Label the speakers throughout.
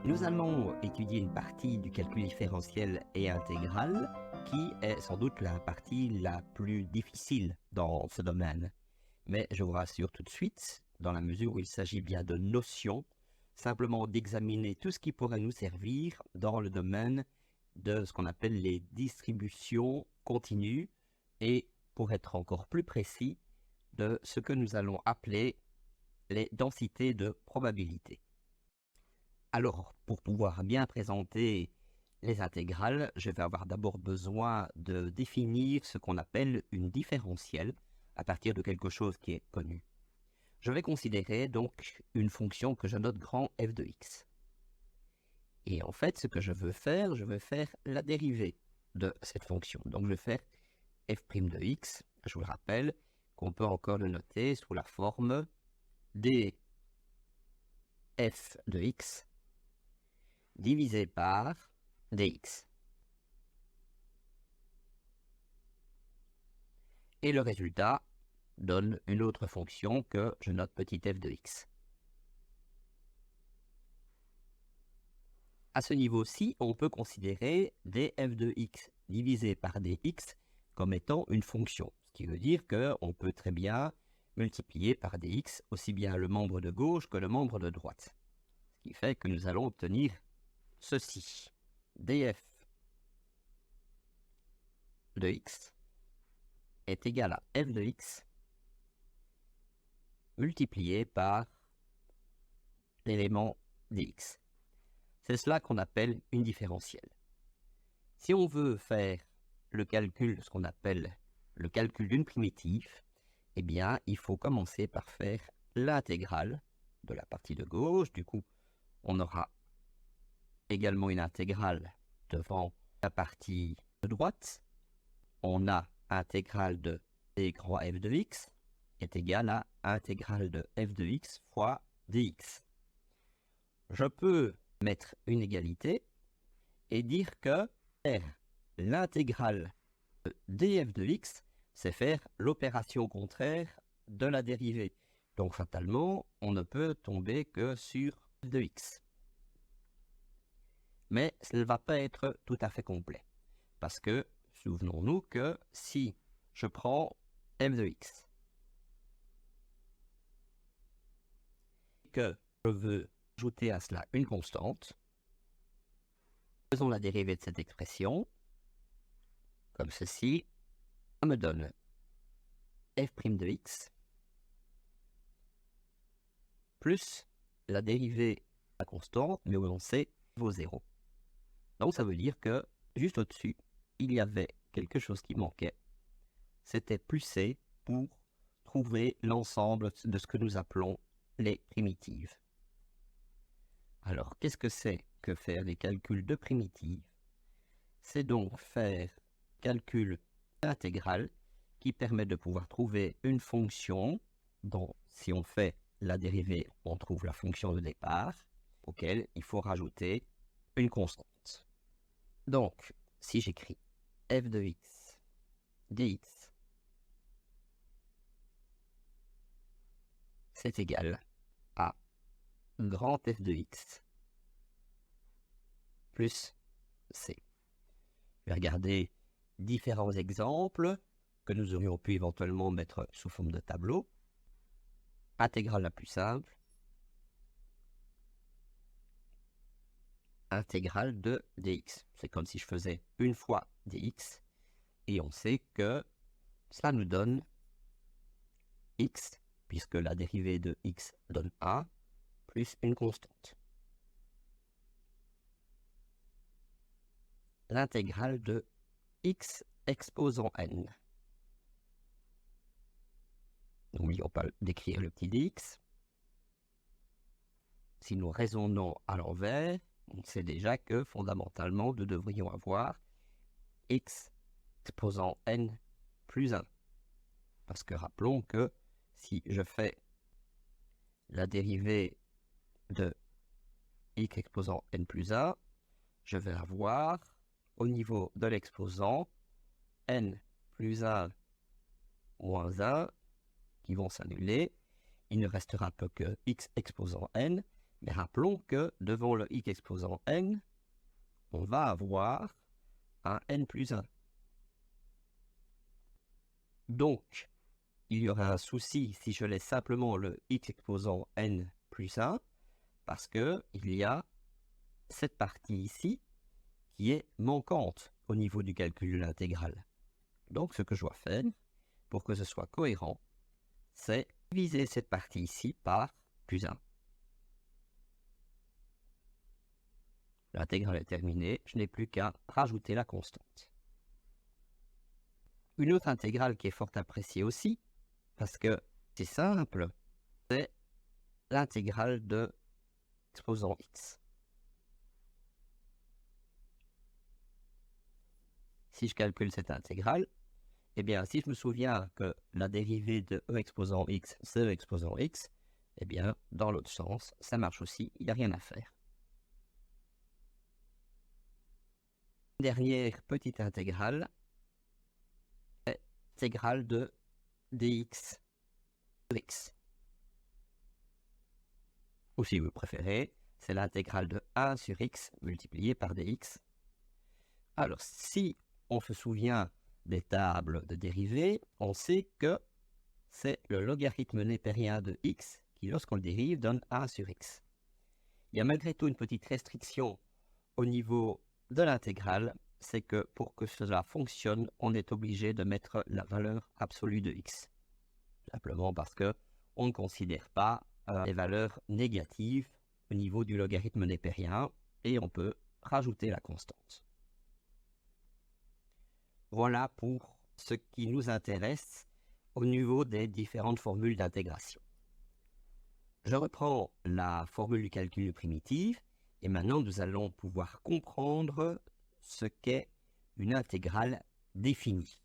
Speaker 1: Nous allons étudier une partie du calcul différentiel et intégral qui est sans doute la partie la plus difficile dans ce domaine. Mais je vous rassure tout de suite, dans la mesure où il s'agit bien de notions, simplement d'examiner tout ce qui pourrait nous servir dans le domaine de ce qu'on appelle les distributions continues et, pour être encore plus précis, de ce que nous allons appeler les densités de probabilité. Alors, pour pouvoir bien présenter les intégrales, je vais avoir d'abord besoin de définir ce qu'on appelle une différentielle à partir de quelque chose qui est connu. Je vais considérer donc une fonction que je note grand f de x. Et en fait, ce que je veux faire la dérivée de cette fonction. Donc, je vais faire f' de x. Je vous le rappelle qu'on peut encore le noter sous la forme df de x divisé par dx. Et le résultat donne une autre fonction que je note petit f de x. À ce niveau-ci, on peut considérer df de x divisé par dx comme étant une fonction. Ce qui veut dire qu'on peut très bien multiplier par dx aussi bien le membre de gauche que le membre de droite. Ce qui fait que nous allons obtenir ceci. df de x est égal à f de x multiplié par l'élément dx. C'est cela qu'on appelle une différentielle. Si on veut faire le calcul, ce qu'on appelle le calcul d'une primitive, eh bien, il faut commencer par faire l'intégrale de la partie de gauche. Du coup, on aura également une intégrale devant la partie de droite. On a intégrale de d grand f de x est égale à intégrale de f de x fois dx. Je peux mettre une égalité et dire que faire l'intégrale de df de x, c'est faire l'opération contraire de la dérivée. Donc fatalement, on ne peut tomber que sur f de x. Mais ça ne va pas être tout à fait complet. Parce que, souvenons-nous que si je prends f de x, que je veux ajouter à cela une constante, faisons la dérivée de cette expression, comme ceci, ça me donne f' de x plus la dérivée de la constante, mais où on sait vaut 0. Donc ça veut dire que juste au-dessus, il y avait quelque chose qui manquait. C'était plus c pour trouver l'ensemble de ce que nous appelons les primitives. Alors, qu'est-ce que c'est que faire des calculs de primitives? C'est donc faire calcul intégral qui permet de pouvoir trouver une fonction dont, si on fait la dérivée, on trouve la fonction de départ, auquel il faut rajouter une constante. Donc, si j'écris f de x dx, c'est égal à grand f de x plus c. Je vais regarder différents exemples que nous aurions pu éventuellement mettre sous forme de tableau. Intégrale la plus simple, intégrale de dx. C'est comme si je faisais une fois dx, et on sait que cela nous donne x, puisque la dérivée de x donne 1, plus une constante. L'intégrale de x exposant n. N'oublions pas d'écrire le petit dx. Si nous raisonnons à l'envers, on sait déjà que fondamentalement nous devrions avoir x exposant n plus 1. Parce que rappelons que si je fais la dérivée de x exposant n plus 1, je vais avoir au niveau de l'exposant n plus 1 moins 1 qui vont s'annuler. Il ne restera peu que x exposant n, Mais rappelons que devant le x exposant n, on va avoir un n plus 1. Donc, il y aura un souci si je laisse simplement le x exposant n plus 1, parce qu'il y a cette partie ici qui est manquante au niveau du calcul de l'intégrale. Donc, ce que je dois faire, pour que ce soit cohérent, c'est diviser cette partie ici par plus 1. L'intégrale est terminée, je n'ai plus qu'à rajouter la constante. Une autre intégrale qui est fort appréciée aussi, parce que c'est simple, c'est l'intégrale de exposant x. Si je calcule cette intégrale, eh bien, si je me souviens que la dérivée de e exposant x, c'est e exposant x, eh bien, dans l'autre sens, ça marche aussi, il n'y a rien à faire. Dernière petite intégrale, est l'intégrale de dx de x. Ou si vous préférez, c'est l'intégrale de 1 sur x multiplié par dx. Alors, si on se souvient des tables de dérivées, on sait que c'est le logarithme népérien de x qui, lorsqu'on le dérive, donne 1 sur x. Il y a malgré tout une petite restriction au niveau de l'intégrale, c'est que pour que cela fonctionne, on est obligé de mettre la valeur absolue de x. Simplement parce que on ne considère pas les valeurs négatives au niveau du logarithme népérien et on peut rajouter la constante. Voilà pour ce qui nous intéresse au niveau des différentes formules d'intégration. Je reprends la formule du calcul primitif et maintenant nous allons pouvoir comprendre ce qu'est une intégrale définie.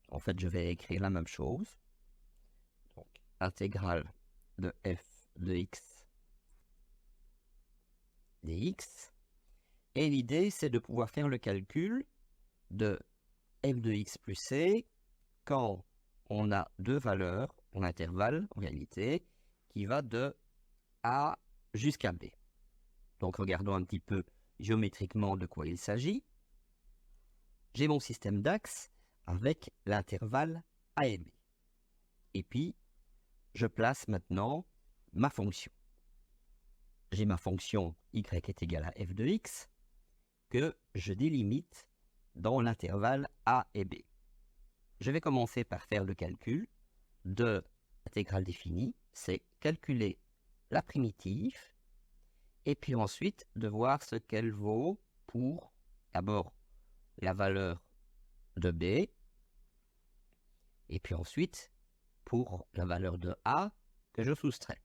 Speaker 1: En fait, je vais écrire la même chose. Donc, intégrale de f de x dx. Et l'idée, c'est de pouvoir faire le calcul de f de x plus c quand on a deux valeurs en intervalle, en réalité, qui va de a jusqu'à b. Donc, regardons un petit peu géométriquement de quoi il s'agit. J'ai mon système d'axes avec l'intervalle a et b. Et puis, je place maintenant ma fonction. J'ai ma fonction y est égale à f de x que je délimite dans l'intervalle a et b. Je vais commencer par faire le calcul de l'intégrale définie, c'est calculer la primitive et puis ensuite de voir ce qu'elle vaut pour d'abord la valeur de b et puis ensuite pour la valeur de a que je soustrais.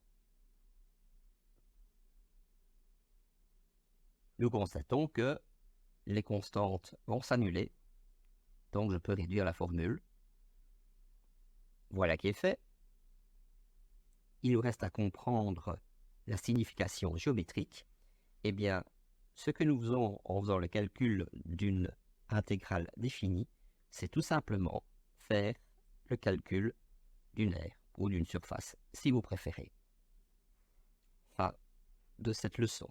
Speaker 1: Nous constatons que les constantes vont s'annuler, donc je peux réduire la formule. Voilà qui est fait. Il nous reste à comprendre la signification géométrique. Eh bien, ce que nous faisons en faisant le calcul d'une intégrale définie, c'est tout simplement faire le calcul d'une aire ou d'une surface, si vous préférez. Fin de cette leçon.